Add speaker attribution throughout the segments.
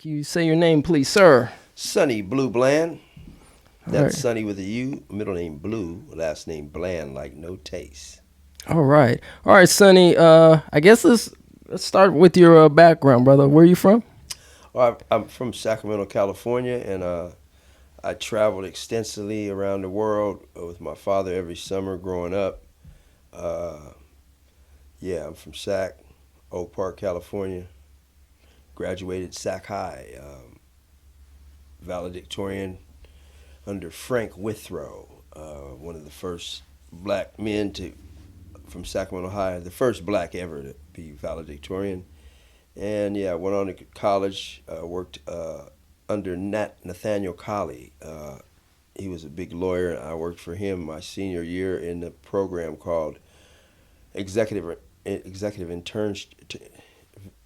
Speaker 1: you say your name, please, sir?
Speaker 2: Sonny Blue Bland.
Speaker 1: All
Speaker 2: That's
Speaker 1: right.
Speaker 2: Sonny with a U, middle name Blue, last name Bland, like no taste.
Speaker 1: All right. All right, Sonny. I guess let's start with your background, brother. Where are you from?
Speaker 2: Well, I'm from Sacramento, California, and I traveled extensively around the world with my father every summer growing up. Uh, yeah, I'm from Sac, Oak Park, California. Graduated Sac High, valedictorian under Frank Withrow, one of the first black men to from Sacramento High, the first black ever to be valedictorian. And yeah, I went on to college, worked under Nathaniel Colley. He was a big lawyer, and I worked for him my senior year in the program called executive executive internship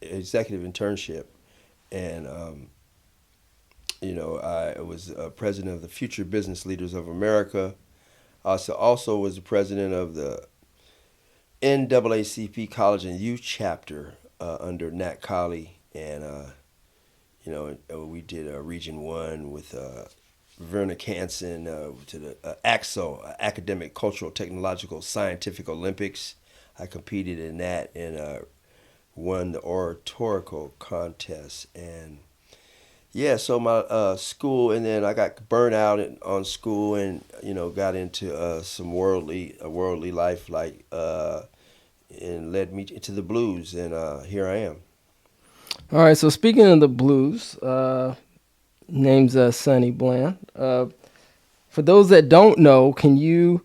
Speaker 2: executive internship. And I was president of the Future Business Leaders of America. I also was the president of the NAACP College and Youth Chapter under Nat Colley, and we did Region One with Verna Canson to the ACTSO, Academic, Cultural, Technological, Scientific Olympics. I competed in that and won the oratorical contest. And yeah, so my school, and then I got burnt out on school, and got into some worldly life, like and led me into the blues, and here I am.
Speaker 1: All right. So speaking of the blues, name's Sonny Bland. For those that don't know, can you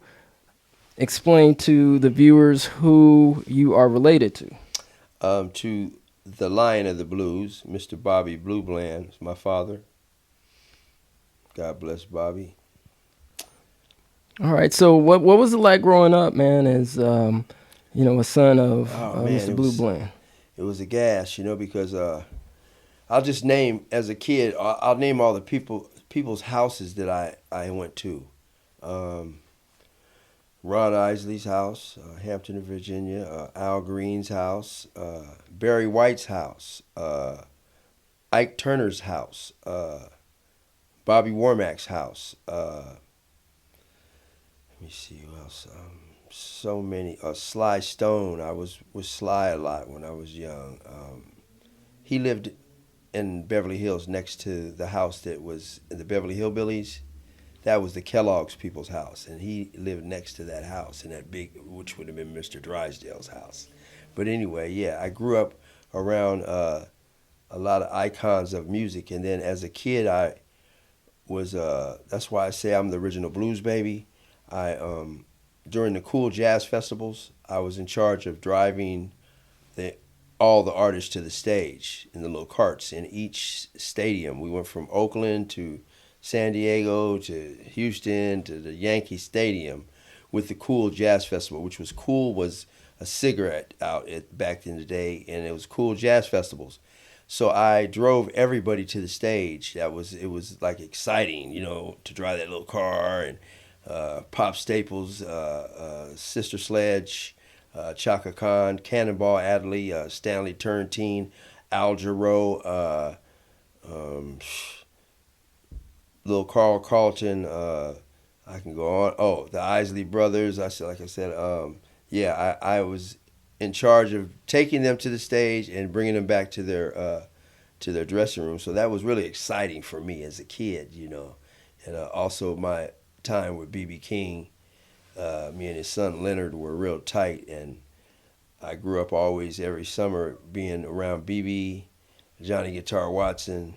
Speaker 1: explain to the viewers who you are related to?
Speaker 2: To the Lion of the Blues, Mr. Bobby Blue Bland, is my father. God bless Bobby.
Speaker 1: All right. So what was it like growing up, man? As a son of
Speaker 2: Oh man,
Speaker 1: Mr. Blue Bland.
Speaker 2: it was a gas, because I'll just name as a kid. I'll name all the people's houses that I went to. Um, Ron Isley's house, Hampton, Virginia. Al Green's house, Barry White's house, Ike Turner's house, Bobby Womack's house. Let me see who else. So many. Sly Stone. I was with Sly a lot when I was young. He lived in Beverly Hills next to the house that was in the Beverly Hillbillies. That was the Kellogg's people's house, and he lived next to that house in that big, which would have been Mr. Drysdale's house. But anyway, yeah, I grew up around a lot of icons of music, and then as a kid, I was. That's why I say I'm the original blues baby. I During the cool jazz festivals, I was in charge of driving the all the artists to the stage in the little carts in each stadium. We went from Oakland to San Diego to Houston to the Yankee Stadium with the Cool Jazz Festival, which was a cigarette out back in the day, and it was Cool Jazz Festivals. So I drove everybody to the stage. It was like exciting, to drive that little car, and Pop Staples, Sister Sledge, Chaka Khan, Cannonball Adderley, Stanley Turrentine, Al Jarreau, um, little Carl Carlton. I can go on. Oh, the Isley Brothers. Like I said, yeah, I was in charge of taking them to the stage and bringing them back to their dressing room. So that was really exciting for me as a kid, And also my time with B.B. King. Me and his son Leonard were real tight, and I grew up always every summer being around B.B., Johnny Guitar Watson,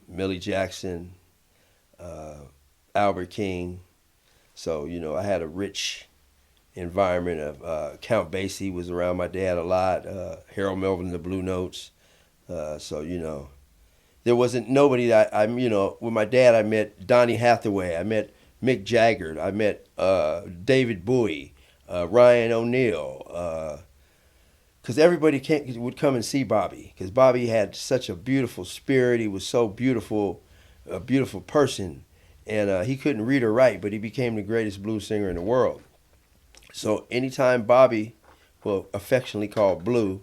Speaker 2: Millie Jackson, uh, Albert King. So I had a rich environment of Count Basie was around my dad a lot. Harold Melvin, the Blue Notes. So there wasn't nobody that with my dad I met Donny Hathaway, I met Mick Jagger, I met David Bowie, Ryan O'Neal. Because everybody would come and see Bobby, because Bobby had such a beautiful spirit. He was so beautiful, a beautiful person, and he couldn't read or write, but he became the greatest blues singer in the world. So anytime Bobby, well, affectionately called Blue,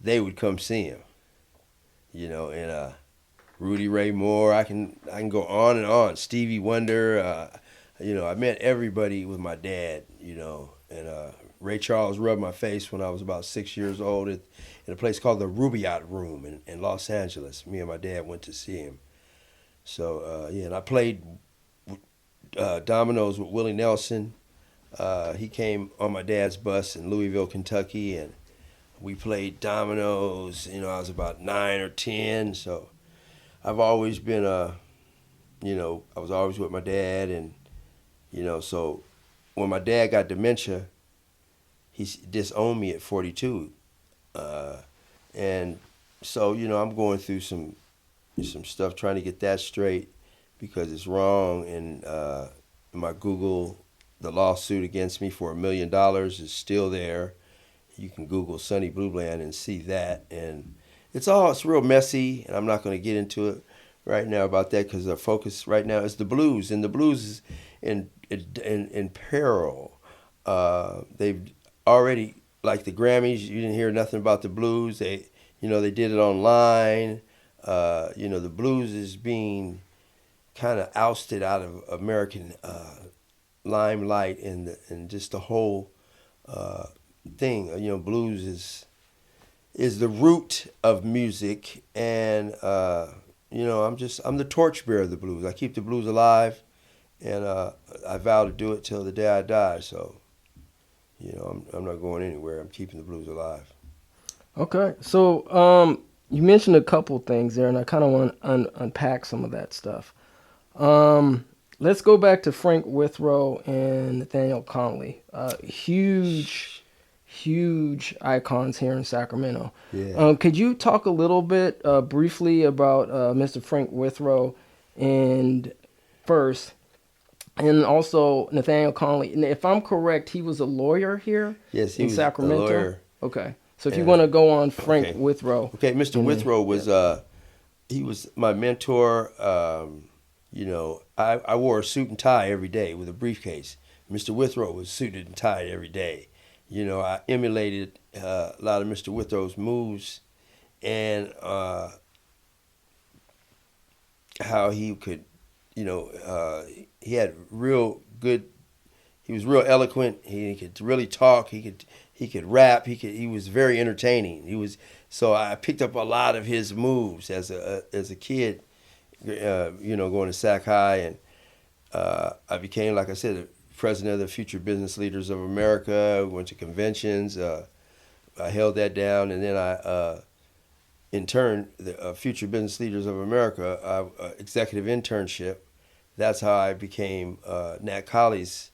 Speaker 2: they would come see him, and Rudy Ray Moore. I can go on and on. Stevie Wonder. I met everybody with my dad. And Ray Charles rubbed my face when I was about 6 years old in a place called the Rubaiyat Room in Los Angeles. Me and my dad went to see him. So yeah, and I played dominoes with Willie Nelson. He came on my dad's bus in Louisville, Kentucky, and we played dominoes. I was about 9 or 10, so I've always been I was always with my dad, and so when my dad got dementia, he disowned me at 42, uh, and so I'm going through some stuff trying to get that straight because it's wrong, and my Google, the lawsuit against me for $1 million is still there. You can Google Sonny Blue Bland and see that, and it's real messy, and I'm not going to get into it right now about that because the focus right now is the blues, and the blues is in peril. They've already, like the Grammys, you didn't hear nothing about the blues. They did it online. The blues is being kind of ousted out of American limelight, and just the whole uh, thing. Blues is the root of music, and I'm the torchbearer of the blues. I keep the blues alive, and I vow to do it till the day I die. So I'm not going anywhere. I'm keeping the blues alive.
Speaker 1: Okay, so you mentioned a couple things there, and I kind of want to unpack some of that stuff. Let's go back to Frank Withrow and Nathaniel Conley. Huge, huge icons here in Sacramento.
Speaker 2: Yeah.
Speaker 1: Could you talk a little bit briefly about Mr. Frank Withrow and first, and also Nathaniel Conley? And if I'm correct, he was a lawyer here
Speaker 2: Yes, he
Speaker 1: in
Speaker 2: was a
Speaker 1: Sacramento.
Speaker 2: lawyer.
Speaker 1: Okay, so if you
Speaker 2: And
Speaker 1: want to go on Frank
Speaker 2: okay,
Speaker 1: Withrow,
Speaker 2: okay. Mr.
Speaker 1: and then
Speaker 2: Withrow
Speaker 1: yeah.
Speaker 2: was he was my mentor. I wore a suit and tie every day with a briefcase. Mr. Withrow was suited and tied every day. I emulated a lot of Mr. Withrow's moves, and how he could, he had real good. He was real eloquent. He could really talk. He could rap. He was very entertaining. So I picked up a lot of his moves as a kid, going to Sac High, and I became, like I said, the president of the Future Business Leaders of America. Went to conventions. I held that down, and then in turn, the Future Business Leaders of America executive internship. That's how I became Nat Colley's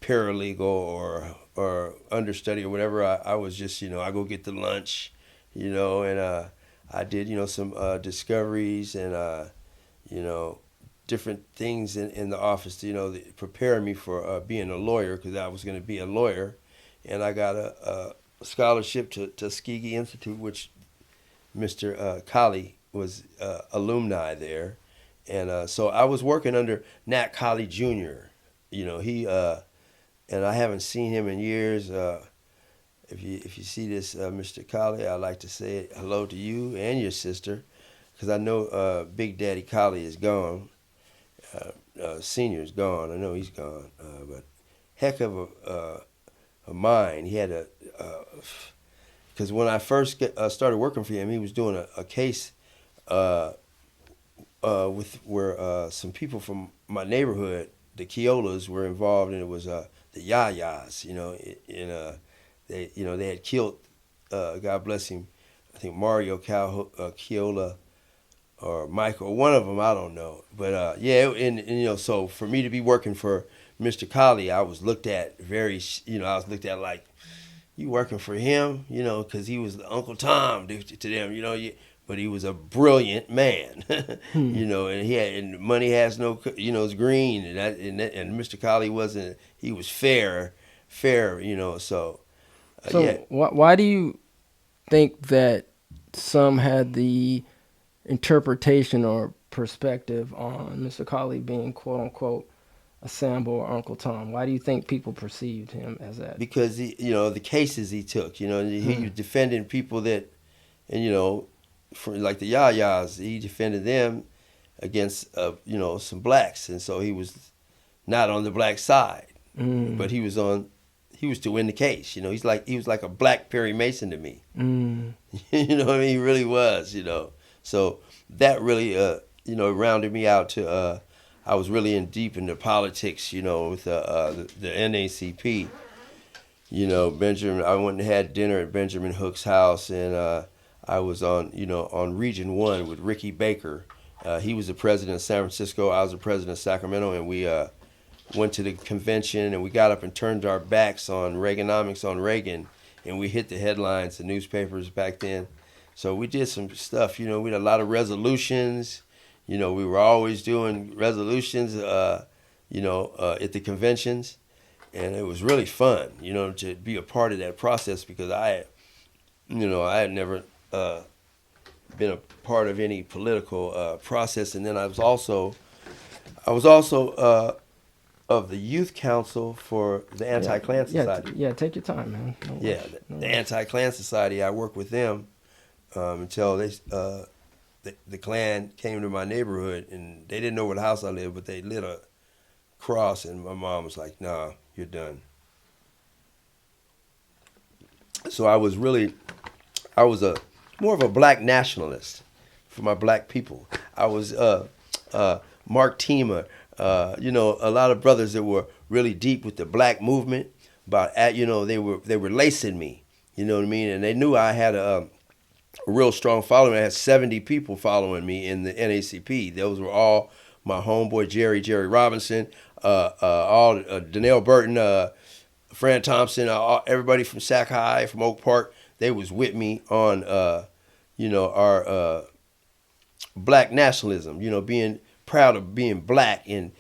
Speaker 2: paralegal or understudy or whatever. I was just, I go get the lunch, and I did, some discoveries, and you know different things in the office to, prepare me for being a lawyer, because I was going to be a lawyer, and I got a scholarship to Tuskegee Institute, which Mr. Colley was alumni there, and so I was working under Nat Colley Jr. He and I haven't seen him in years. If you see this, Mr. Colley, I'd like to say hello to you and your sister, because I know Big Daddy Colley is gone. Senior is gone. I know he's gone, but heck of a mind. He had because when I first started working for him, he was doing a case uh, with where some people from my neighborhood, the Keolas, were involved, and it was the Yayas, and they had killed, God bless him, I think Mario Keola or Michael, one of them, I don't know, but yeah, and so for me to be working for Mr. Colley, I was looked at very, I was looked at like, you working for him, because he was the Uncle Tom to them, but he was a brilliant man,
Speaker 1: Hmm.
Speaker 2: and and money has no, it's green, and Mr. Colley wasn't, he was fair, so yeah,
Speaker 1: So why do you think that some had the interpretation or perspective on Mr. Colley being quote unquote a Sambo or Uncle Tom? Why do you think people perceived him as that?
Speaker 2: because the cases he took, he
Speaker 1: Hmm.
Speaker 2: was defending people that, and for like the Yayas. He defended them against some blacks, and so he was not on the black side,
Speaker 1: Mm.
Speaker 2: but he was to win the case. He was like a black Perry Mason to me.
Speaker 1: Mm.
Speaker 2: You know what I mean? He really was. So that really rounded me out to. I was really in deep into politics. With the NACP. Benjamin. I went and had dinner at Benjamin Hook's house, and I was on Region One with Ricky Baker. He was the president of San Francisco. I was the president of Sacramento, and we went to the convention, and we got up and turned our backs on Reaganomics, on Reagan, and we hit the headlines, the newspapers back then. So we did some stuff. We had a lot of resolutions. We were always doing resolutions. At the conventions, and it was really fun. To be a part of that process because I had never been a part of any political process, and then I was also of the youth council for the
Speaker 1: Yeah,
Speaker 2: Anti-Klan
Speaker 1: yeah,
Speaker 2: Society.
Speaker 1: yeah. Take your time, man. No
Speaker 2: Yeah,
Speaker 1: rush. No
Speaker 2: the
Speaker 1: rush.
Speaker 2: Anti-Klan Society. I worked with them until the Klan came to my neighborhood, and they didn't know where the house I lived, but they lit a cross, and my mom was like, "Nah, you're done." So I was a more of a black nationalist for my black people. I was Mark Tima, a lot of brothers that were really deep with the black movement. They were lacing me, you know what I mean, and they knew I had a real strong following. I had 70 people following me in the NACP. Those were all my homeboy Jerry Robinson, all Donnell Burton, Fran Thompson, everybody from Sac High, from Oak Park. They was with me on our black nationalism. Being proud of being black and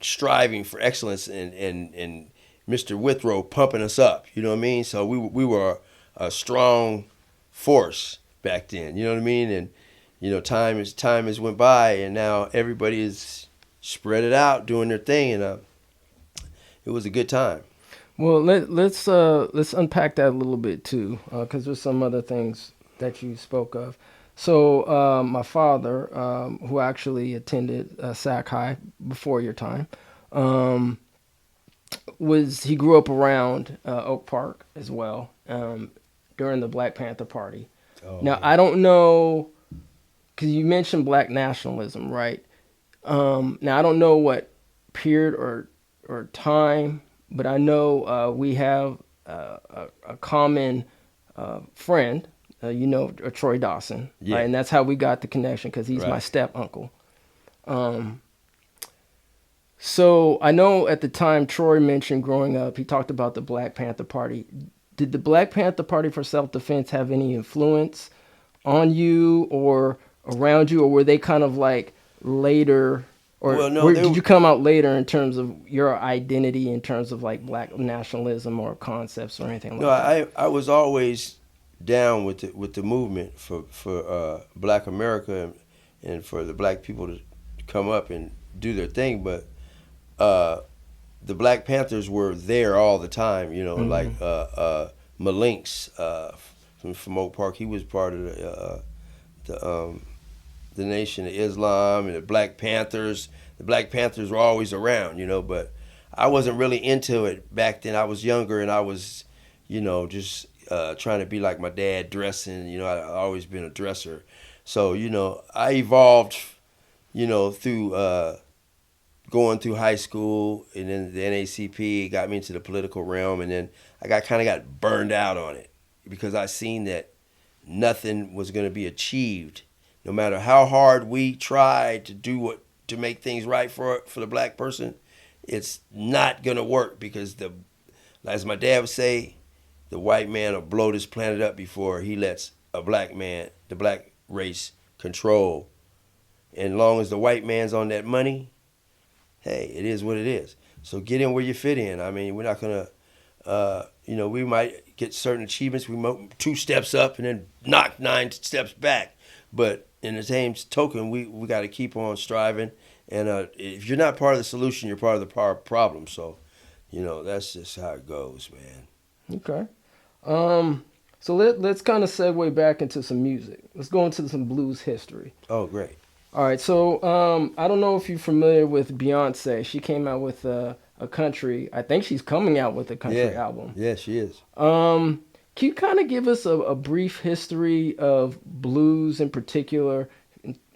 Speaker 2: striving for excellence and Mr. Withrow pumping us up. You know what I mean? So we were a strong force back then. You know what I mean? And time has went by, and now everybody is spread it out doing their thing, and it was a good time.
Speaker 1: Well, let's unpack that a little bit too, because there's some other things that you spoke of. So my father, who actually attended Sac High before your time, um, he grew up around Oak Park as well during the Black Panther Party.
Speaker 2: Oh
Speaker 1: Now
Speaker 2: yeah.
Speaker 1: I don't know because you mentioned black nationalism, right? Now I don't know what period or time, but I know we have a common friend, Troy Dawson, right?
Speaker 2: Yeah.
Speaker 1: And that's how we got the connection because he's my
Speaker 2: Right.
Speaker 1: step uncle. Um, so I know at the time Troy mentioned growing up, he talked about the Black Panther Party. Did the Black Panther Party for self defense have any influence on you or around you, or were they kind of like later, or
Speaker 2: Well, no,
Speaker 1: did you come out later in terms of your identity, in terms of like black nationalism or concepts or anything
Speaker 2: no.
Speaker 1: like that?
Speaker 2: I was always down with the movement for Black America and for the black people to come up and do their thing, but uh, the Black Panthers were there all the time. Like
Speaker 1: Mm.
Speaker 2: Malinks from Oak Park. He was part of the the Nation of Islam and the Black Panthers. The Black Panthers were always around, but I wasn't really into it back then. I was younger and I was, just trying to be like my dad, dressing. I always been a dresser, so I evolved, through going through high school, and then the NACP got me into the political realm, and then I got burned out on it because I seen that nothing was going to be achieved, no matter how hard we tried to do what to make things right for the black person. It's not going to work because as my dad would say, the white man will blow this planet up before he lets the black race, control. And long as the white man's on that money, hey, it is what it is. So get in where you fit in. I mean, we're not gonna, we might get certain achievements. We might 2 steps up and then knock 9 steps back. But in the same token, we got to keep on striving. And if you're not part of the solution, you're part of the problem. So, that's just how it goes, man.
Speaker 1: Okay. Um, So let's kind of segue back into some music. Let's go into some blues history.
Speaker 2: Oh, great.
Speaker 1: All right, so I don't know if you're familiar with Beyonce. She came out with a country. I think she's coming out with a country
Speaker 2: Yeah,
Speaker 1: album.
Speaker 2: yeah, she is.
Speaker 1: Can you kind of give us a brief history of blues in particular,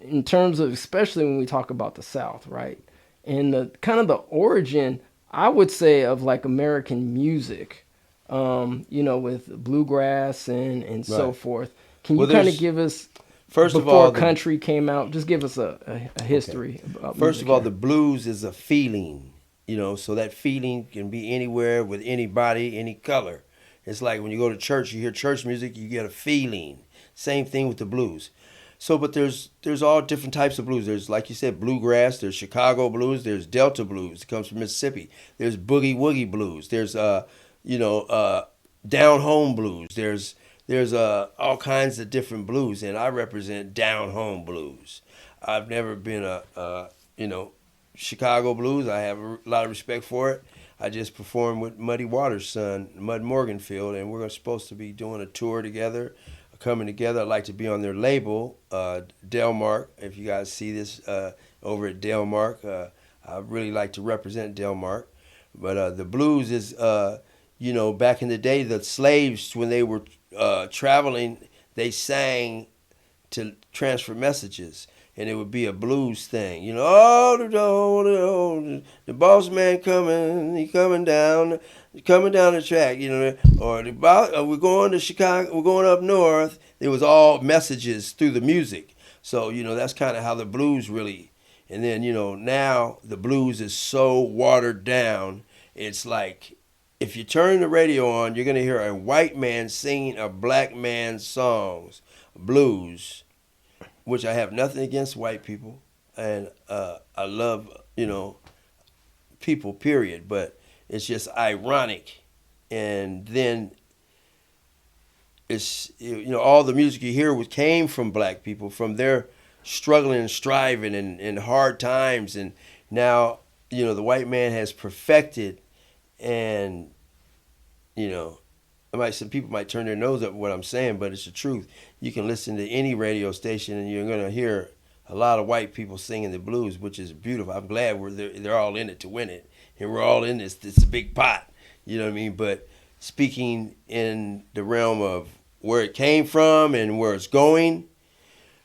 Speaker 1: in terms of especially when we talk about the South, right? And the kind of the origin, I would say, of like American music, with bluegrass and so
Speaker 2: Right.
Speaker 1: forth. Can you
Speaker 2: Well,
Speaker 1: kind of
Speaker 2: there's
Speaker 1: give us
Speaker 2: first of
Speaker 1: before
Speaker 2: all the
Speaker 1: country came out? Just give us a
Speaker 2: okay.
Speaker 1: history about
Speaker 2: First
Speaker 1: music
Speaker 2: of all,
Speaker 1: here.
Speaker 2: the blues is a feeling, so that feeling can be anywhere with anybody, any color. It's like when you go to church, you hear church music, you get a feeling. Same thing with the blues. So, but there's all different types of blues. There's, like you said, bluegrass. There's Chicago blues. There's Delta blues. It comes from Mississippi. There's boogie woogie blues. There's you know, down home blues. There's all kinds of different blues, and I represent down home blues. I've never been you know Chicago blues. I have a lot of respect for it. I just performed with Muddy Waters' son, Mud Morganfield, and we're supposed to be doing a tour together, coming together. I'd like to be on their label, Delmark. If you guys see this over at Delmark, I really like to represent Delmark. But the blues is, back in the day, the slaves, when they were traveling, they sang to transfer messages, and it would be a blues thing. Oh, the boss man coming, he coming down the track. Or the boss, we're going to Chicago, we're going up north. It was all messages through the music. So that's kind of how the blues really. And then now the blues is so watered down. It's like if you turn the radio on, you're gonna hear a white man singing a black man's songs, blues, which I have nothing against white people, and I love people, period. But it's just ironic, and then it's all the music you hear came from black people, from their struggling and striving and hard times, and now the white man has perfected, and you know some people might turn their nose up at what I'm saying, but it's the truth. You can listen to any radio station, and you're gonna hear a lot of white people singing the blues, which is beautiful. I'm glad they're all in it to win it, and we're all in this. It's a big pot, you know what I mean? But speaking in the realm of where it came from and where it's going,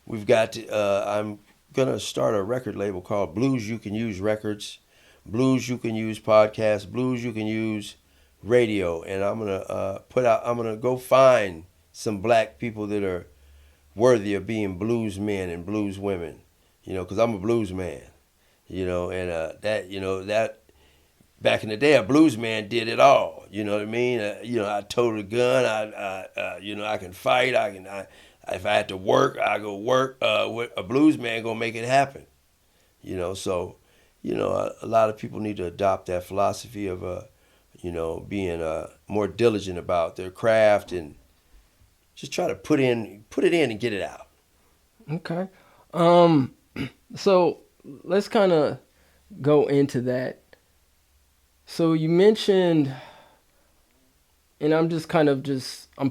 Speaker 2: we've got to. I'm gonna start a record label called Blues You Can Use Records, Blues You Can Use Podcasts, Blues You Can Use Radio, and I'm gonna I'm gonna go find some black people that are worthy of being blues men and blues women, because I'm a blues man, and that back in the day, a blues man did it all. You know what I mean? I toted a gun. I can fight. If I had to work, I go work. A blues man gonna make it happen. So a lot of people need to adopt that philosophy of being more diligent about their craft and just try to put it in and get it out.
Speaker 1: Okay. Um, so let's kind of go into that. So you mentioned, and I'm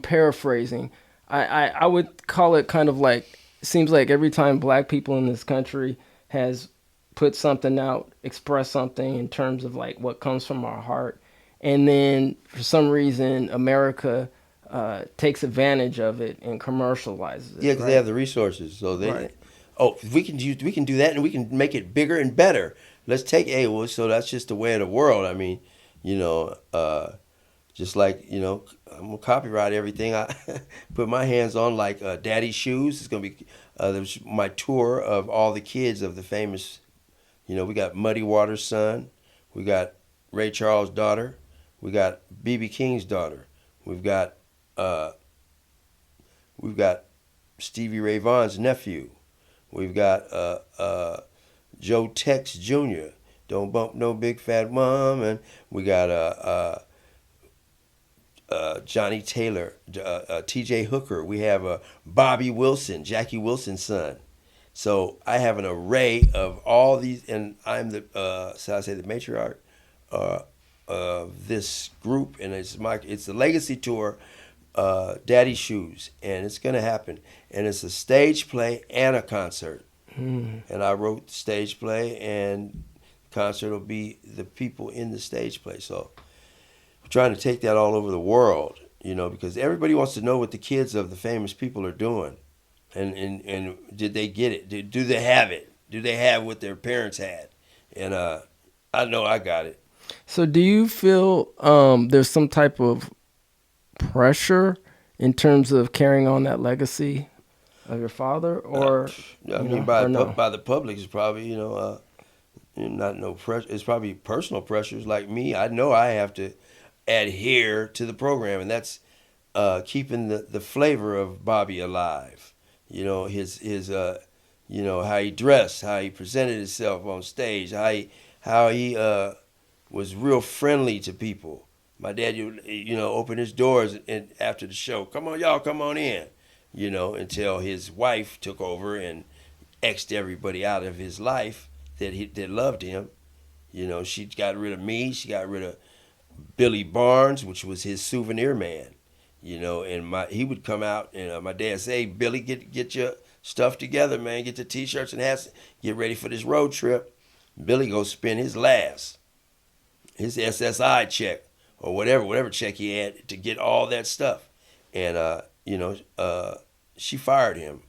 Speaker 1: paraphrasing. I would call it kind of like, it seems like every time black people in this country has put something out, expressed something in terms of like what comes from our heart, and then for some reason America takes advantage of it and commercializes it,
Speaker 2: Yeah, because they have
Speaker 1: right?
Speaker 2: the resources, so
Speaker 1: Right.
Speaker 2: if we can do that, and we can make it bigger and better. Let's take well, so that's just the way of the world. I mean, you know, uh, just like I'm gonna copyright everything I put my hands on, like Daddy's Shoes. It's gonna be there's my tour of all the kids of the famous. We got Muddy Waters' son, we got Ray Charles' daughter, we got BB King's daughter, we've got uh, we've got Stevie Ray Vaughan's nephew, we've got Joe Tex Jr. Don't bump no big fat woman. We got Johnny Taylor, T.J. Hooker. We have Bobby Wilson, Jackie Wilson's son. So I have an array of all these, and I'm so I say the matriarch of this group, and it's the legacy tour. Daddy Shoes, and it's gonna happen. And it's a stage play and a concert.
Speaker 1: Mm.
Speaker 2: And I wrote the stage play, and concert will be the people in the stage play. So I'm trying to take that all over the world, because everybody wants to know what the kids of the famous people are doing, and did they get it? Do they have it? Do they have what their parents had? And I know I got it.
Speaker 1: So do you feel there's some type of pressure in terms of carrying on that legacy of your father,
Speaker 2: Uh,
Speaker 1: or
Speaker 2: I mean, by
Speaker 1: or no?
Speaker 2: by the public is probably not no pressure. It's probably personal pressures like me. I know I have to adhere to the program, and that's keeping the flavor of Bobby alive. His how he dressed, how he presented himself on stage, how he was real friendly to people. My dad, opened his doors and after the show, come on, y'all, come on in. Until his wife took over and xed everybody out of his life that loved him. She got rid of me. She got rid of Billy Barnes, which was his souvenir man. And he would come out and my dad say, hey, Billy, get your stuff together, man. Get the t-shirts and hats. Get ready for this road trip. Billy go spend his SSI check or whatever check he had to get all that stuff. And she fired him.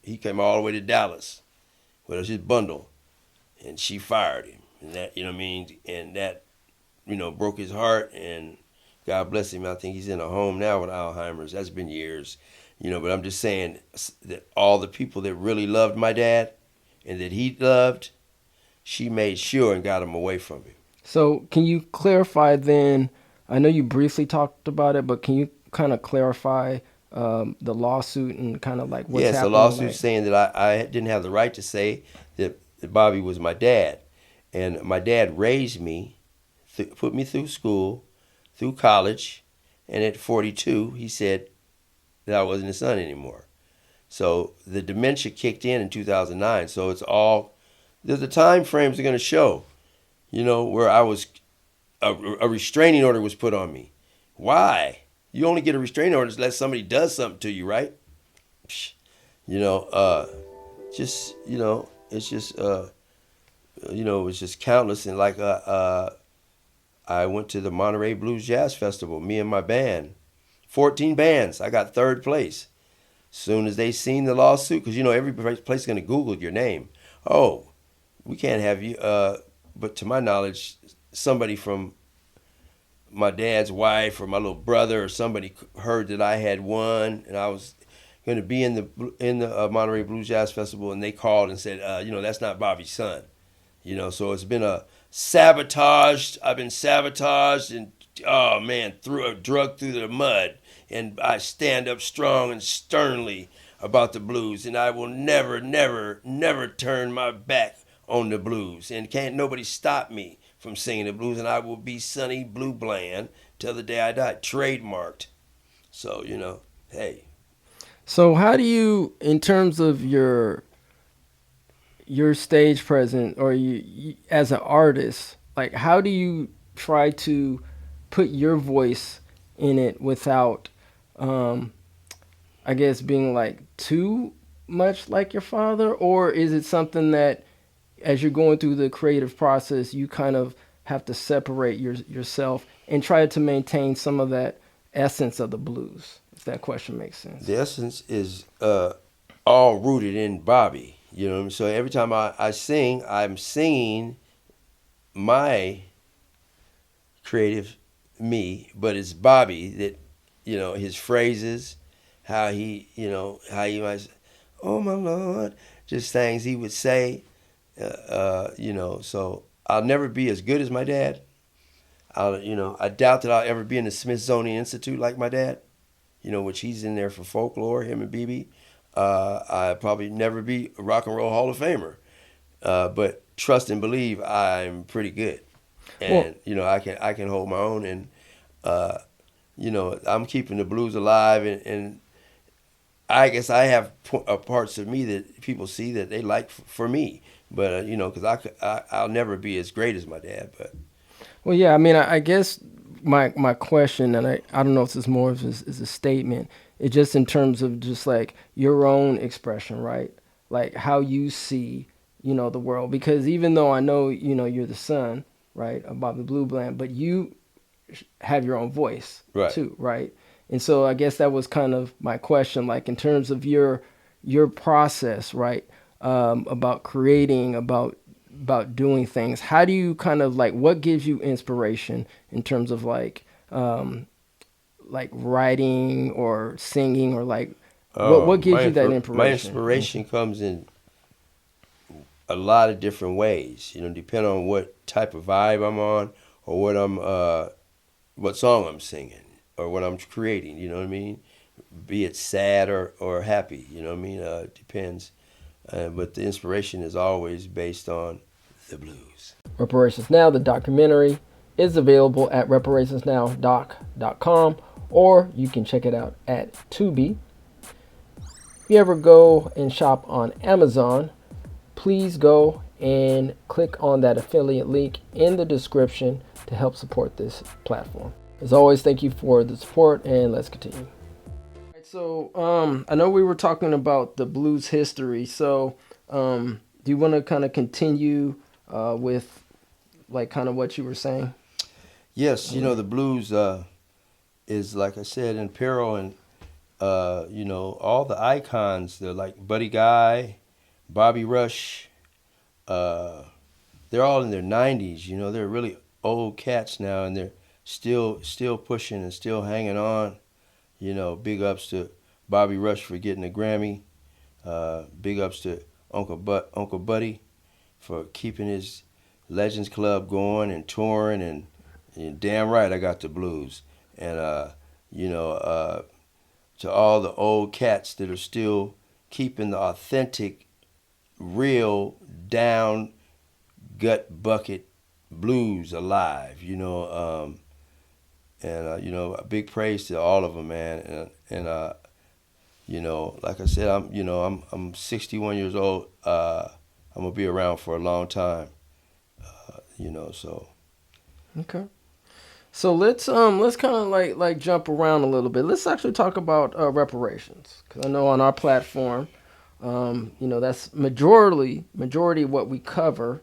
Speaker 2: He came all the way to Dallas with his bundle, and she fired him. And that, what I mean, and that, broke his heart. And God bless him. I think he's in a home now with Alzheimer's. That's been years. But I'm just saying that all the people that really loved my dad and that he loved, she made sure and got him away from him.
Speaker 1: So can you clarify then? I know you briefly talked about it, but can you kind of clarify the lawsuit and kind of like what's
Speaker 2: Yes, a
Speaker 1: happening?
Speaker 2: lawsuit
Speaker 1: Like,
Speaker 2: saying that I didn't have the right to say that Bobby was my dad. And my dad raised me, put me through school, through college, and at 42, he said that I wasn't his son anymore. So the dementia kicked in 2009. So it's all, the time frames are going to show, where I was, a restraining order was put on me. Why? You only get a restraining order unless somebody does something to you, right? Psh, you know, uh, it's just, it's just countless. And like, I went to the Monterey Blues Jazz Festival, me and my band, 14 bands. I got third place. Soon as they seen the lawsuit, because every place is going to Google your name. Oh, we can't have you. But to my knowledge, somebody from my dad's wife or my little brother or somebody heard that I had won and I was going to be in the Monterey Blues Jazz Festival, and they called and said, that's not Bobby's son. So it's been a sabotaged. I've been sabotaged and oh man, drug through the mud. And I stand up strong and sternly about the blues, and I will never, never, never turn my back on the blues. And can't nobody stop me from singing the blues. And I will be Sonny Blue Bland till the day I die, trademarked. So hey,
Speaker 1: so how do you, in terms of your stage presence, or you as an artist, like how do you try to put your voice in it without, um, I guess, being like too much like your father, or is it something that as you're going through the creative process, you kind of have to separate yourself and try to maintain some of that essence of the blues, if that question makes sense?
Speaker 2: the essence is all rooted in Bobby. So every time I sing, I'm singing my creative me, but it's Bobby that, his phrases, how he might, oh my Lord, just things he would say, so I'll never be as good as my dad. I doubt that I'll ever be in the Smithsonian Institute like my dad, which he's in there for folklore, him and BB. I probably never be a Rock and Roll Hall of Famer, but trust and believe I'm pretty good,
Speaker 1: Well,
Speaker 2: and I can hold my own, and uh, I'm keeping the blues alive, and I guess I have parts of me that people see that they like for me, but because I'll never be as great as my dad, but
Speaker 1: well, yeah. I mean, I guess my question, and I don't know if this more is a statement. It's just in terms of just like your own expression, right? Like how you see, the world. Because even though I know, you're the son, right, of Bobby Blue Bland, but you have your own voice
Speaker 2: Right.
Speaker 1: too, right? And so I guess that was kind of my question, like in terms of your process, right? About creating, about doing things. How do you kind of like what gives you inspiration in terms of like writing or singing or like what gives you that
Speaker 2: My
Speaker 1: inspiration?
Speaker 2: inspiration comes in a lot of different ways. Depending on what type of vibe I'm on, or what song I'm singing, or what I'm creating. You know what I mean? Be it sad or happy. You know what I mean? It depends. But the inspiration is always based on the blues.
Speaker 1: Reparations Now, the documentary, is available at reparationsnowdoc.com, or you can check it out at Tubi. If you ever go and shop on Amazon, please go and click on that affiliate link in the description to help support this platform. As always, thank you for the support, and let's continue. So, I know we were talking about the blues history. So, do you want to kind of continue with like kind of what you were saying?
Speaker 2: Yes, the blues is, like I said, in peril, and all the icons. They're like Buddy Guy, Bobby Rush. Uh, they're all in their 90s. They're really old cats now, and they're still pushing and still hanging on. Big ups to Bobby Rush for getting a Grammy. Big ups to Uncle Buddy for keeping his Legends Club going and touring, and damn right I got the blues. And you know, to all the old cats that are still keeping the authentic, real, down, gut bucket blues alive. A big praise to all of them, man. Like I said, I'm 61 years old. I'm gonna be around for a long time. So
Speaker 1: Okay. So let's kind of like jump around a little bit. Let's actually talk about reparations, because I know on our platform, that's majority of what we cover.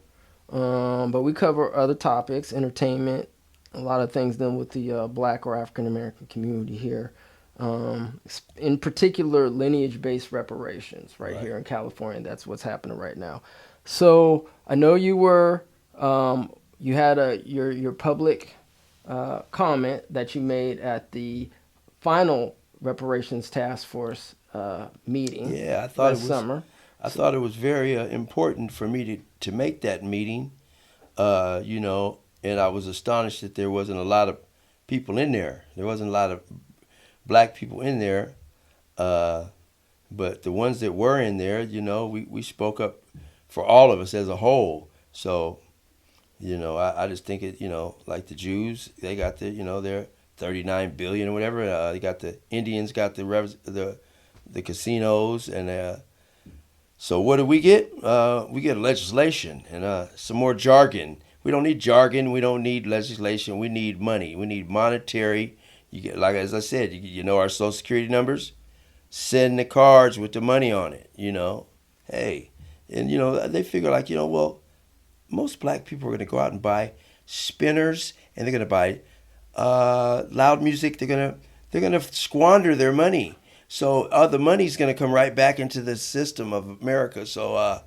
Speaker 1: But we cover other topics, entertainment, a lot of things done with the Black or African American community here. In particular, lineage-based reparations right
Speaker 2: right.
Speaker 1: here in California. That's what's happening right now. So I know you had your public comment that you made at the final reparations task force meeting
Speaker 2: Yeah,
Speaker 1: last summer.
Speaker 2: I thought it was very important for me to make that meeting. And I was astonished that there wasn't a lot of people in there. There wasn't a lot of black people in there. Uh, but the ones that were in there, we spoke up for all of us as a whole. So, I just think it, like the Jews, they got their 39 billion or whatever. They got the Indians, got the casinos, and so what do we get? We get legislation and some more jargon. We don't need jargon. We don't need legislation. We need money. We need monetary. You get, like as I said, you know our social security numbers. Send the cards with the money on it. Hey, and they figure like well, most black people are going to go out and buy spinners, and they're going to buy loud music. They're gonna squander their money. So the money's gonna come right back into the system of America. So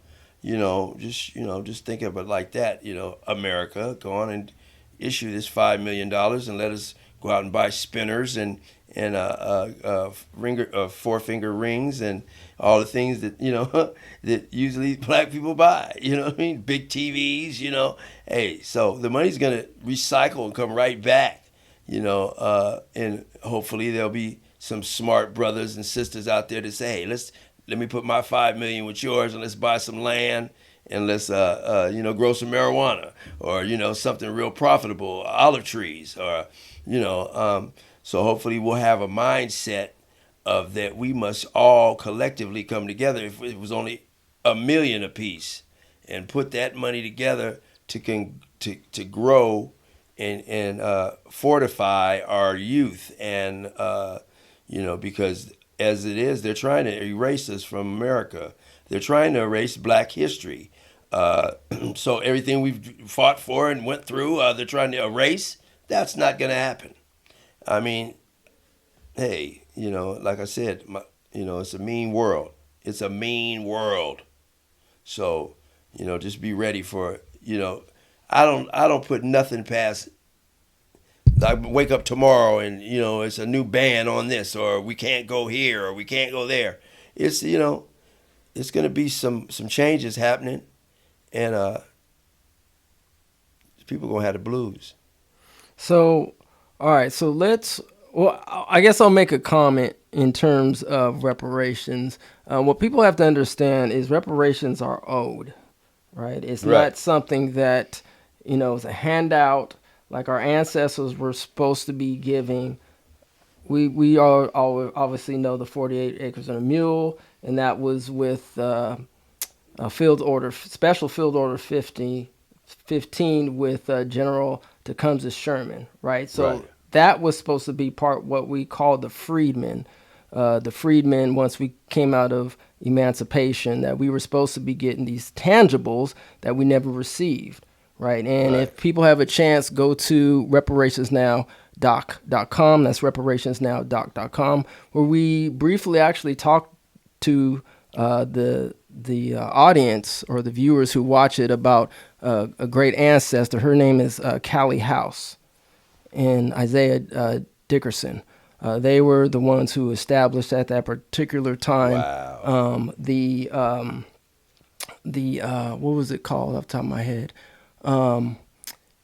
Speaker 2: just think of it like that. America, go on and issue this $5 million and let us go out and buy spinners and four-finger rings and all the things that that usually black people buy. You know what I mean? Big TVs. Hey, so the money's gonna recycle and come right back. And hopefully there'll be some smart brothers and sisters out there to say, hey, let me put my $5 million with yours, and let's buy some land, and let's grow some marijuana, or something real profitable, olive trees, or so hopefully we'll have a mindset of that we must all collectively come together. If it was only $1 million apiece, and put that money together to grow and fortify our youth, and because as it is, they're trying to erase us from America. They're trying to erase Black history. Uh, so everything we've fought for and went through, they're trying to erase. That's not going to happen. I mean, hey, like I said, it's a mean world. It's a mean world. So, just be ready for it. I don't put nothing past. I wake up tomorrow and it's a new ban on this, or we can't go here, or we can't go there. It's going to be some changes happening, and people gonna have the blues.
Speaker 1: So, all right. So well, I guess I'll make a comment in terms of reparations. What people have to understand is reparations are owed, right? It's
Speaker 2: Right.
Speaker 1: not something that, is a handout like our ancestors were supposed to be giving. We all obviously know the 48 acres and a mule, and that was with special field order 15 with General Tecumseh Sherman, right?
Speaker 2: Right.
Speaker 1: So that was supposed to be part what we call the freedmen. The freedmen, once we came out of emancipation, that we were supposed to be getting these tangibles that we never received, right? And
Speaker 2: Right.
Speaker 1: if people have a chance, go to reparationsnowdoc.com. That's reparationsnowdoc.com, where we briefly actually talked to the audience or the viewers who watch it about a great ancestor. Her name is Callie House and Isaiah Dickerson. They were the ones who established at that particular time
Speaker 2: Wow.
Speaker 1: the what was it called off the top of my head? Um,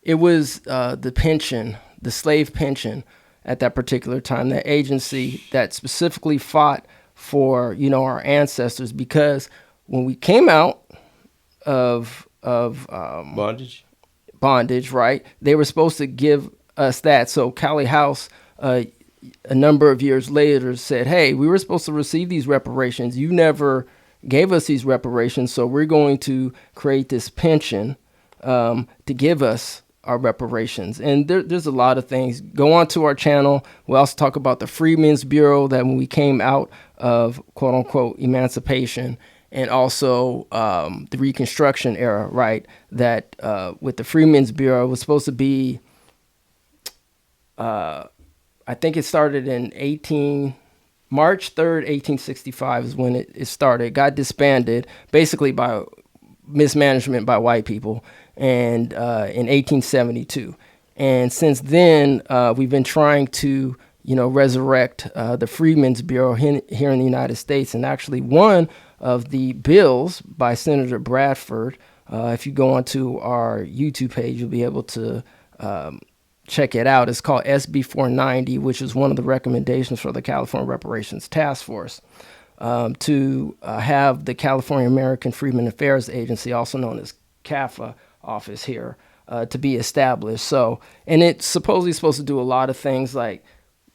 Speaker 1: it was the pension, the slave pension at that particular time, that agency that specifically fought for our ancestors, because when we came out of
Speaker 2: Bondage.
Speaker 1: bondage, right, they were supposed to give us that. So Callie House, a number of years later, said, hey, we were supposed to receive these reparations, you never gave us these reparations, so we're going to create this pension to give us our reparations. And there's a lot of things. Go on to our channel. We also talk about the Freedmen's Bureau, that when we came out of quote unquote emancipation, and also the Reconstruction era, right? That with the Freedmen's Bureau, it was supposed to be, I think it started in March 3rd, 1865 is when it started. It got disbanded basically by mismanagement by white people, and in 1872. And since then, we've been trying to, resurrect the Freedmen's Bureau here in the United States. And actually, one of the bills by Senator Bradford, if you go onto our YouTube page, you'll be able to check it out. It's called SB 490, which is one of the recommendations for the California Reparations Task Force, to have the California American Freedmen Affairs Agency, also known as CAFA, office here to be established. So, and it's supposedly supposed to do a lot of things like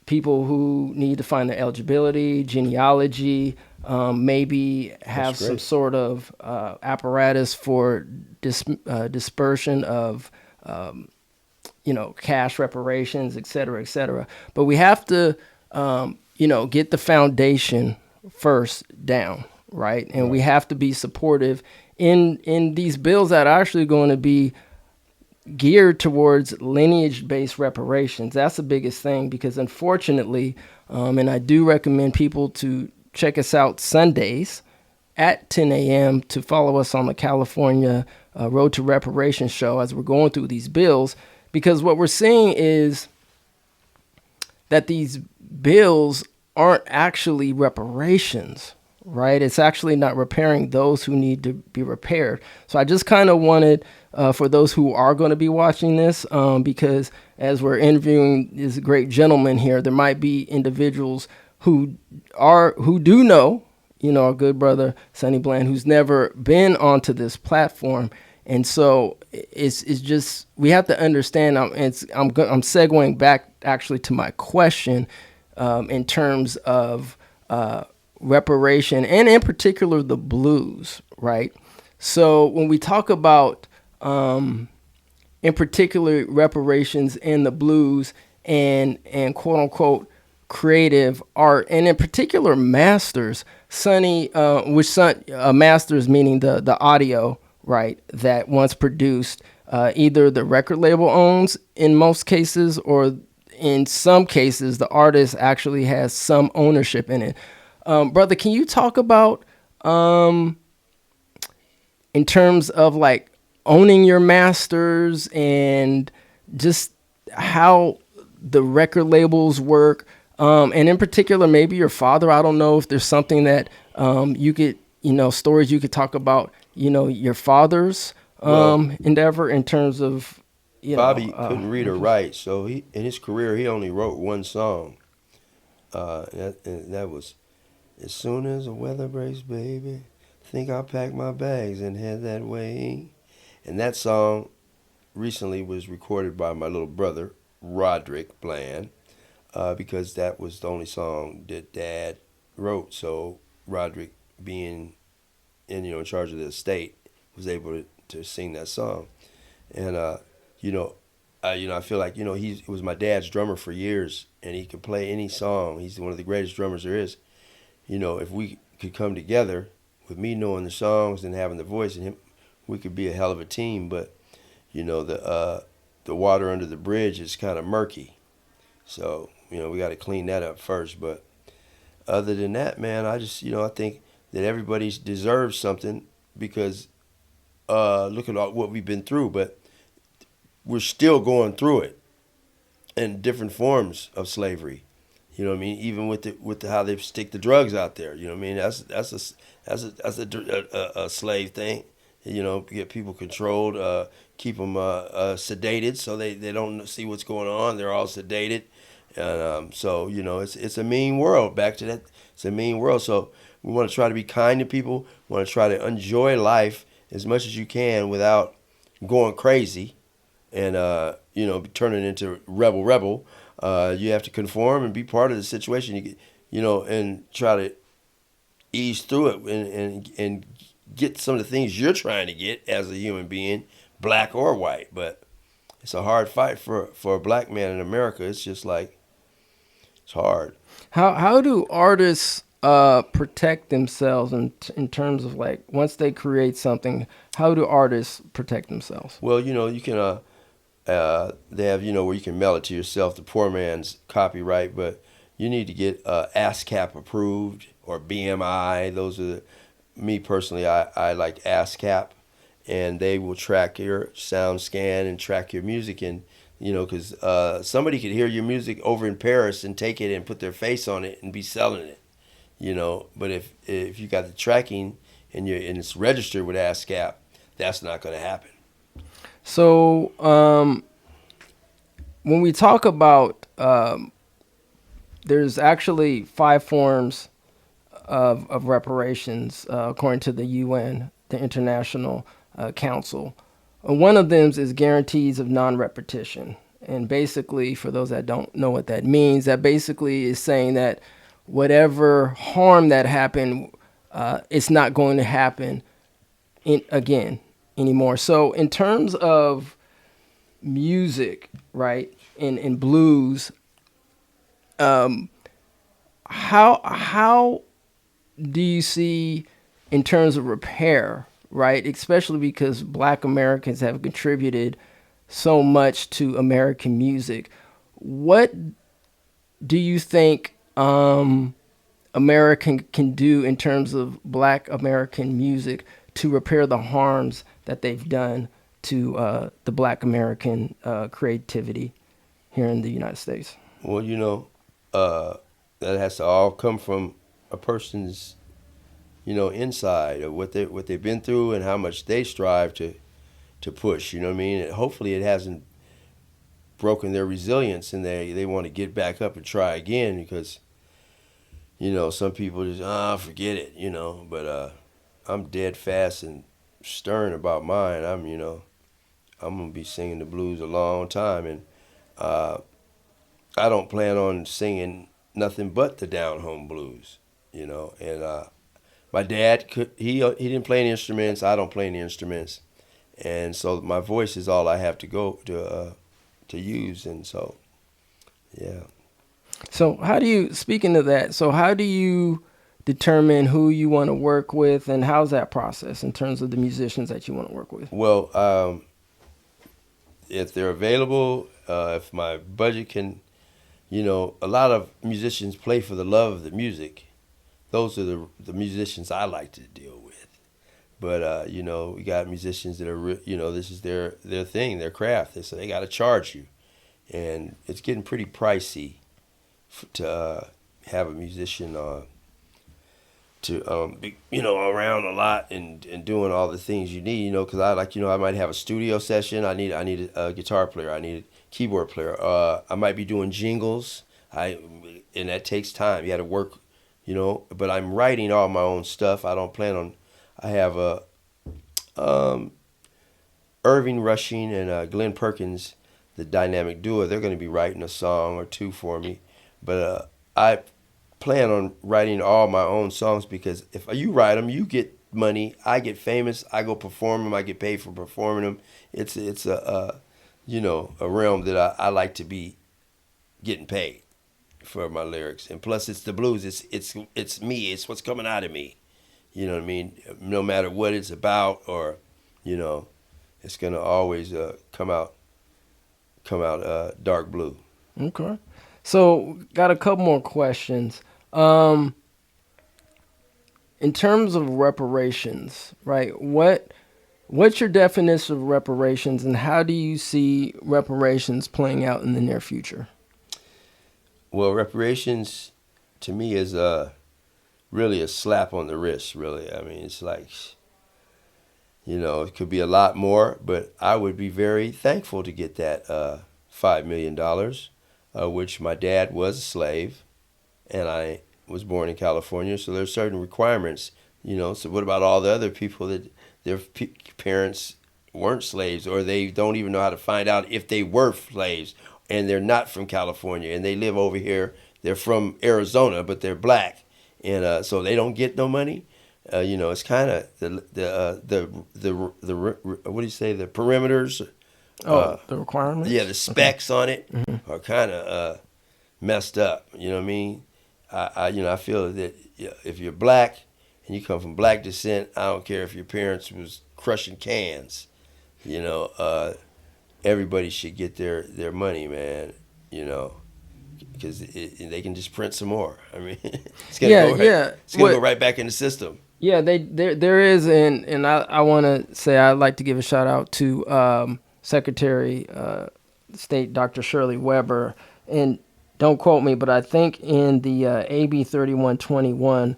Speaker 1: people who need to find their eligibility, genealogy, maybe have some sort of apparatus for dispersion of cash reparations, et cetera, et cetera. But we have to, get the foundation first down, right? And we have to be supportive in these bills that are actually going to be geared towards lineage-based reparations. That's the biggest thing, because unfortunately, and I do recommend people to check us out Sundays at 10 a.m. to follow us on the California Road to Reparations show as we're going through these bills, because what we're seeing is that these bills aren't actually reparations, right? It's actually not repairing those who need to be repaired. So I just kind of wanted, for those who are going to be watching this, because as we're interviewing this great gentleman here, there might be individuals who do know, our good brother Sonny Bland, who's never been onto this platform. And so it's just, we have to understand. I'm segueing back actually to my question, in terms of reparation, and in particular the blues, right? So when we talk about in particular reparations and the blues and quote unquote creative art, and in particular masters. Sonny, masters meaning the audio, right, that once produced, either the record label owns in most cases, or in some cases the artist actually has some ownership in it. Brother, can you talk about, um, in terms of like owning your masters and just how the record labels work, and in particular maybe your father? I don't know if there's something that, you could, stories you could talk about, your father's
Speaker 2: Well,
Speaker 1: endeavor in terms of,
Speaker 2: Bobby couldn't read or write, so he in his career he only wrote one song. And that was "As soon as the weather breaks, baby, think I'll pack my bags and head that way." And that song recently was recorded by my little brother Roderick Bland, because that was the only song that Dad wrote. So Roderick, being in charge of the estate, was able to sing that song. And you know, I feel like he was my dad's drummer for years, and he could play any song. He's one of the greatest drummers there is. If we could come together with me knowing the songs and having the voice and him, we could be a hell of a team. But the water under the bridge is kind of murky, so we got to clean that up first. But other than that, man, I just I think that everybody deserves something, because look at all what we've been through, but we're still going through it in different forms of slavery. You know what I mean? Even with how they stick the drugs out there. You know what I mean? That's a slave thing. Get people controlled, keep them sedated so they don't see what's going on. They're all sedated, and so it's a mean world. Back to that, it's a mean world. So we want to try to be kind to people. We want to try to enjoy life as much as you can without going crazy and turning into rebel. You have to conform and be part of the situation. And try to ease through it, and get some of the things you're trying to get as a human being, black or white. But it's a hard fight for a black man in America. It's just like it's hard.
Speaker 1: how do artists protect themselves in terms of like once they create something? How do artists protect themselves?
Speaker 2: Well, you can they have where you can mail it to yourself, the poor man's copyright, but you need to get ASCAP approved or BMI. Those are me personally. I like ASCAP, and they will track your sound scan and track your music. And because somebody could hear your music over in Paris and take it and put their face on it and be selling it. But if you got the tracking and it's registered with ASCAP, that's not going to happen.
Speaker 1: So, when we talk about, there's actually five forms of reparations, according to the UN, the International Council. One of them is guarantees of non-repetition. And basically, for those that don't know what that means, that basically is saying that whatever harm that happened, it's not going to happen again anymore. So, in terms of music, right, in blues, um, how do you see in terms of repair, right? Especially because Black Americans have contributed so much to American music. What do you think American can do in terms of Black American music to repair the harms that they've done to the Black American creativity here in the United States?
Speaker 2: Well, that has to all come from a person's inside of what they've been through and how much they strive to push. You know what I mean? And hopefully, it hasn't broken their resilience, and they want to get back up and try again, because some people just forget it. But I'm dead fast and stern about mine. I'm gonna be singing the blues a long time, and uh, I don't plan on singing nothing but the down home blues. And my dad he didn't play any instruments. I don't play any instruments, and so my voice is all I have to go to use, and so yeah.
Speaker 1: So how do you, speaking of that, so how do you determine who you want to work with, and how's that process in terms of the musicians that you want to work with?
Speaker 2: Well, if they're available, if my budget can, a lot of musicians play for the love of the music. Those are the musicians I like to deal with. But we got musicians that are, this is their thing, their craft. So they got to charge you, and it's getting pretty pricey to have a musician to be, around a lot and doing all the things you need, because I might have a studio session. I need a guitar player. I need a keyboard player. I might be doing jingles. And that takes time. You got to work, But I'm writing all my own stuff. I don't plan on. I have um, Irving Rushing and Glenn Perkins, the dynamic duo. They're going to be writing a song or two for me, but I plan on writing all my own songs, because if you write them, you get money. I get famous. I go perform them. I get paid for performing them. It's a realm that I like to be getting paid for my lyrics, and plus it's the blues. It's me. It's what's coming out of me. You know what I mean? No matter what it's about, or you know, it's gonna always come out dark blue.
Speaker 1: Okay. So got a couple more questions. Um, in terms of reparations, right? What's your definition of reparations, and how do you see reparations playing out in the near future?
Speaker 2: Well, reparations to me is really a slap on the wrist. Really, I mean, it's like, it could be a lot more, but I would be very thankful to get that $5 million, which my dad was a slave, and I was born in California, so there's certain requirements. So what about all the other people that their parents weren't slaves, or they don't even know how to find out if they were slaves, and they're not from California, and they live over here. They're from Arizona, but they're black, and so they don't get no money. It's kind of the what do you say, the perimeters.
Speaker 1: Oh, the requirements.
Speaker 2: Yeah, the
Speaker 1: Okay.
Speaker 2: specs on it are kind of messed up. You know what I mean? I feel that if you're black and you come from black descent, I don't care if your parents was crushing cans. You know, everybody should get their money, man. Because they can just print some more. I mean, it's gonna
Speaker 1: Yeah,
Speaker 2: go right.
Speaker 1: yeah.
Speaker 2: It's gonna go
Speaker 1: What?
Speaker 2: right back in the system.
Speaker 1: Yeah, there is, and I want to say I'd like to give a shout out to Secretary State Dr. Shirley Weber, and don't quote me, but I think in the AB 3121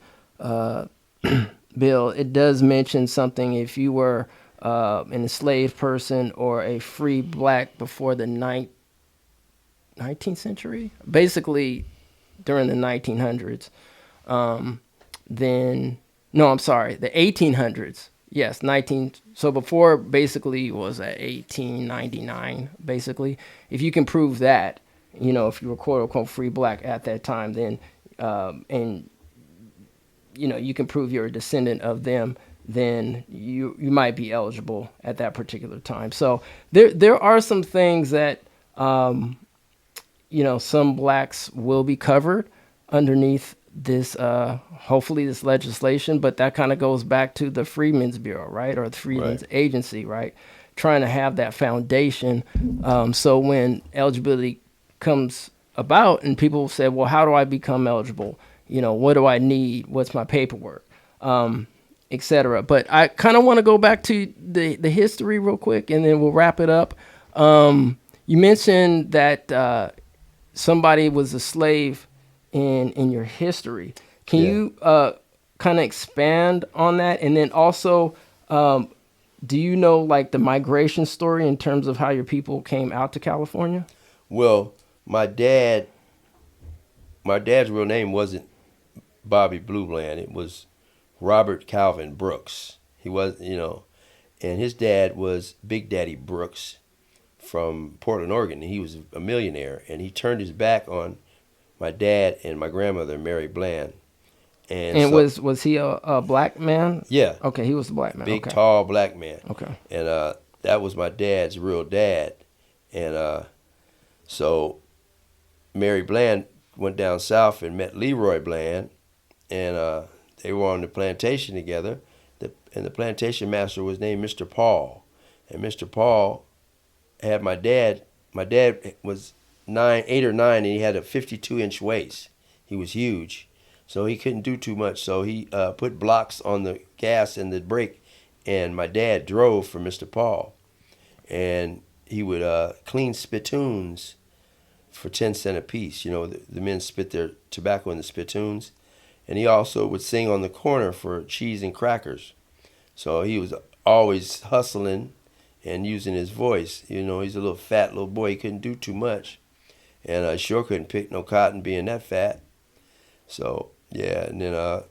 Speaker 1: bill, it does mention something. If you were an enslaved person or a free black before the 19th century, basically during the 1900s, then no, I'm sorry, the 1800s. Yes, 19. So before basically was at 1899. Basically, if you can prove that, if you were quote unquote free black at that time, then and you can prove you're a descendant of them, then you might be eligible at that particular time. So there are some things that some blacks will be covered underneath this hopefully this legislation, but that kind of goes back to the Freedmen's Bureau, right, or the
Speaker 2: Right.
Speaker 1: Freedmen's Agency, right, trying to have that foundation, so when eligibility comes about and people say, well, how do I become eligible, what do I need, what's my paperwork, etc. But I kind of want to go back to the history real quick, and then we'll wrap it up. You mentioned that somebody was a slave in your history. Can
Speaker 2: Yeah.
Speaker 1: you kind of expand on that? And then also, do you know like the migration story in terms of how your people came out to California?
Speaker 2: Well, my dad's real name wasn't Bobby Blue Bland. It was Robert Calvin Brooks. He was, and his dad was Big Daddy Brooks from Portland, Oregon. He was a millionaire, and he turned his back on my dad and my grandmother, Mary Bland. And
Speaker 1: And
Speaker 2: so,
Speaker 1: was he a black man?
Speaker 2: yeah,
Speaker 1: Okay, he was a black man.
Speaker 2: big,
Speaker 1: Okay,
Speaker 2: tall black man.
Speaker 1: okay.
Speaker 2: And that was my dad's real dad. And so Mary Bland went down south and met Leroy Bland, and they were on the plantation together. And the plantation master was named Mr. Paul, and Mr. Paul had my dad. My dad was 8 or 9, and he had a 52-inch waist. He was huge, so he couldn't do too much. So he put blocks on the gas and the brake, and my dad drove for Mr. Paul, and he would clean spittoons for 10 cents a piece. You know, the men spit their tobacco in the spittoons, and he also would sing on the corner for cheese and crackers. So he was always hustling and using his voice. You know, he's a little fat little boy. He couldn't do too much, and I sure couldn't pick no cotton being that fat. So yeah, and then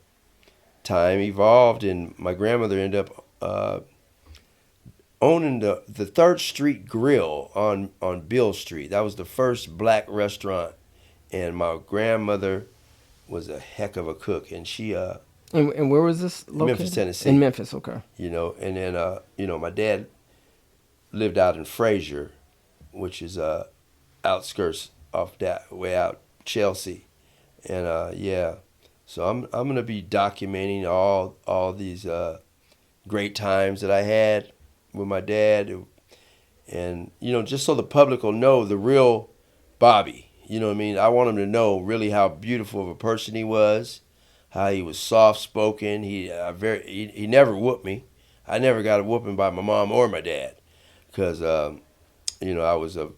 Speaker 2: time evolved, and my grandmother ended up owning the Third Street Grill on Bill Street. That was the first black restaurant, and my grandmother was a heck of a cook, and she
Speaker 1: And where was this located?
Speaker 2: Memphis, Tennessee.
Speaker 1: In Memphis, okay.
Speaker 2: You know, and then my dad lived out in Frazier, which is outskirts off that way out Chelsea, and yeah. So I'm gonna be documenting all these great times that I had with my dad, and just so the public will know the real Bobby. You know what I mean? I want them to know really how beautiful of a person he was, how he was soft spoken. He never whooped me. I never got a whooping by my mom or my dad, because I was a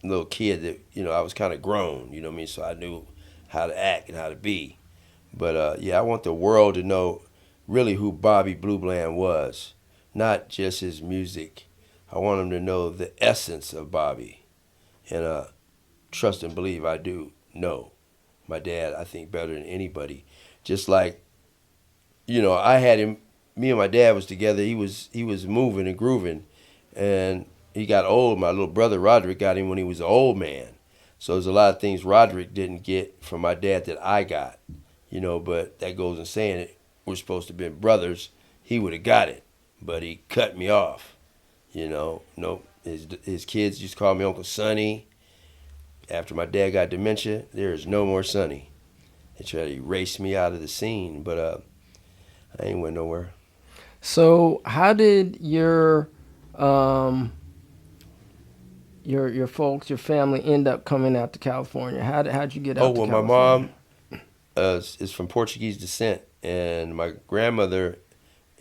Speaker 2: little kid that I was kind of grown. You know what I mean? So I knew how to act and how to be. But yeah, I want the world to know really who Bobby Blue Bland was, not just his music. I want them to know the essence of Bobby, and trust and believe I do know my dad, I think, better than anybody. Just like, I had him. Me and my dad was together. He was moving and grooving, and he got old. My little brother Roderick got him when he was an old man. So there's a lot of things Roderick didn't get from my dad that I got. But that goes in saying it. We're supposed to be brothers. He would have got it, but he cut me off. Nope. His kids used to call me Uncle Sonny. After my dad got dementia, there is no more Sonny. They tried to erase me out of the scene, but I ain't went nowhere.
Speaker 1: So how did your folks, your family, end up coming out to California? How'd you get out
Speaker 2: Oh,
Speaker 1: to
Speaker 2: well, my
Speaker 1: California?
Speaker 2: mom is from Portuguese descent, and my grandmother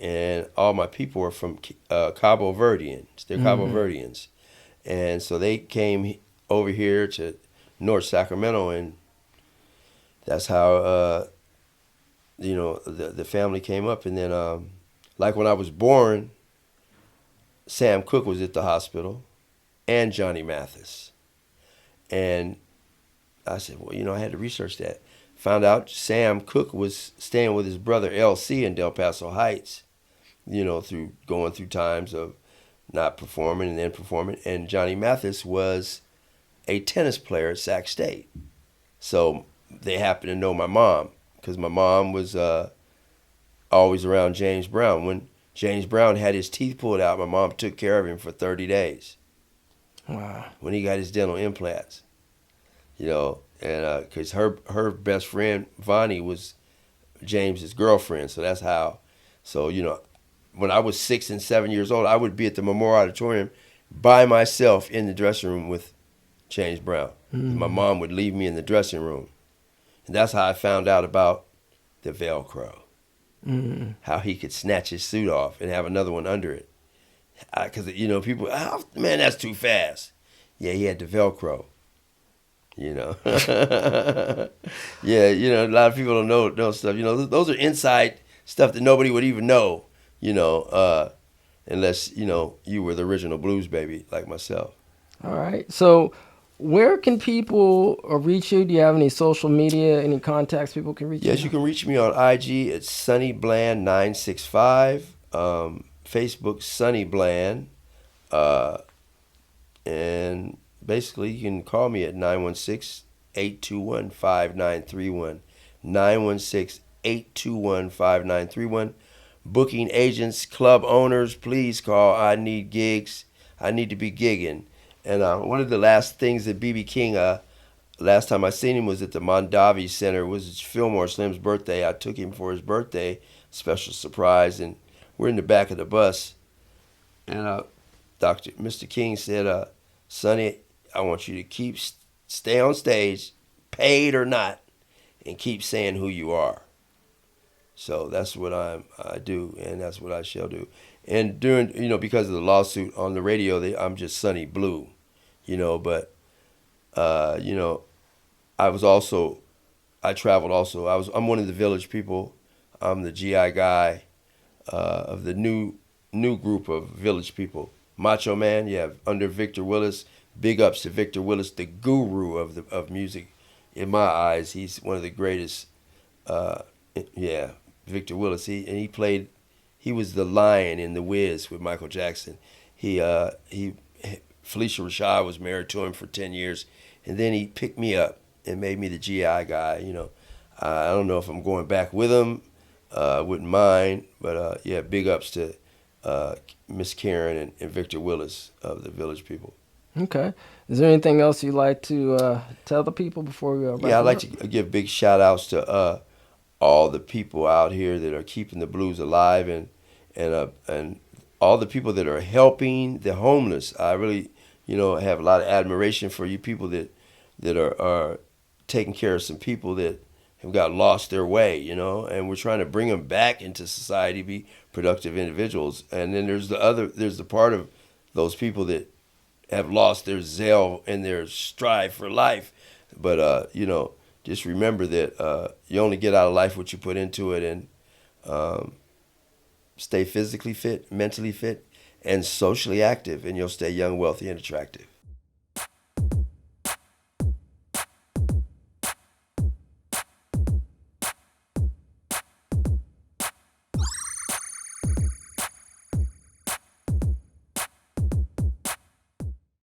Speaker 2: and all my people are from Cabo Verdeans. They're Cabo
Speaker 1: Mm-hmm.
Speaker 2: Verdeans. And so they came over here to North Sacramento, and that's how, the family came up. And then, like when I was born, Sam Cooke was at the hospital, and Johnny Mathis. And I said, well, I had to research that. Found out Sam Cooke was staying with his brother LC in Del Paso Heights, through going through times of not performing and then performing. And Johnny Mathis was a tennis player at Sac State. So they happened to know my mom, because my mom was always around James Brown. When James Brown had his teeth pulled out, my mom took care of him for 30 days.
Speaker 1: Wow.
Speaker 2: When he got his dental implants, and because her best friend Vonnie was James's girlfriend, so that's how. So when I was 6 and 7 years old, I would be at the Memorial Auditorium by myself in the dressing room with James Brown.
Speaker 1: Mm-hmm.
Speaker 2: My mom would leave me in the dressing room, and that's how I found out about the Velcro.
Speaker 1: Mm-hmm.
Speaker 2: How he could snatch his suit off and have another one under it. Because people, oh, man, that's too fast. Yeah, he had the Velcro. Yeah, a lot of people don't know stuff. Those are inside stuff that nobody would even know. Unless you were the original blues baby like myself.
Speaker 1: All right. So where can people reach you? Do you have any social media, any contacts people can reach you?
Speaker 2: Yes, you can reach me on IG at SunnyBland965, Facebook Sunny Bland, and basically you can call me at 916-821-5931, 916-821-5931. booking agents, club owners, please call. I need gigs. I need to be gigging. And one of the last things that BB King, last time I seen him was at the Mondavi Center. It was Fillmore Slim's birthday. I took him for his birthday, special surprise, and we're in the back of the bus. And Mr. King said, "Sonny, I want you to stay on stage, paid or not, and keep saying who you are." So that's what I do, and that's what I shall do. And during, because of the lawsuit on the radio, I'm just Sonny Blue, But uh, you know, I was also I traveled also. I'm one of the village people. I'm the GI guy of the new group of village people. Macho Man, yeah, under Victor Willis. Big ups to Victor Willis, the guru of music. In my eyes, he's one of the greatest. Uh, yeah, Victor Willis. He played. He was the lion in The Wiz with Michael Jackson. He Felicia Rashad was married to him for 10 years, and then he picked me up and made me the GI guy. I don't know if I'm going back with him. Wouldn't mind, but yeah, big ups to uh, Miss Karen and Victor Willis of the Village People.
Speaker 1: Okay. Is there anything else you'd like to tell the people before we
Speaker 2: Yeah,
Speaker 1: wrap
Speaker 2: I'd
Speaker 1: it
Speaker 2: like
Speaker 1: up?
Speaker 2: to give big shout outs to all the people out here that are keeping the blues alive, and all the people that are helping the homeless. I really, have a lot of admiration for you people that are taking care of some people that have got lost their way, and we're trying to bring them back into society, be productive individuals. And then there's the part of those people that have lost their zeal and their strive for life. But just remember that you only get out of life what you put into it, and um, stay physically fit, mentally fit, and socially active, and you'll stay young, wealthy, and attractive.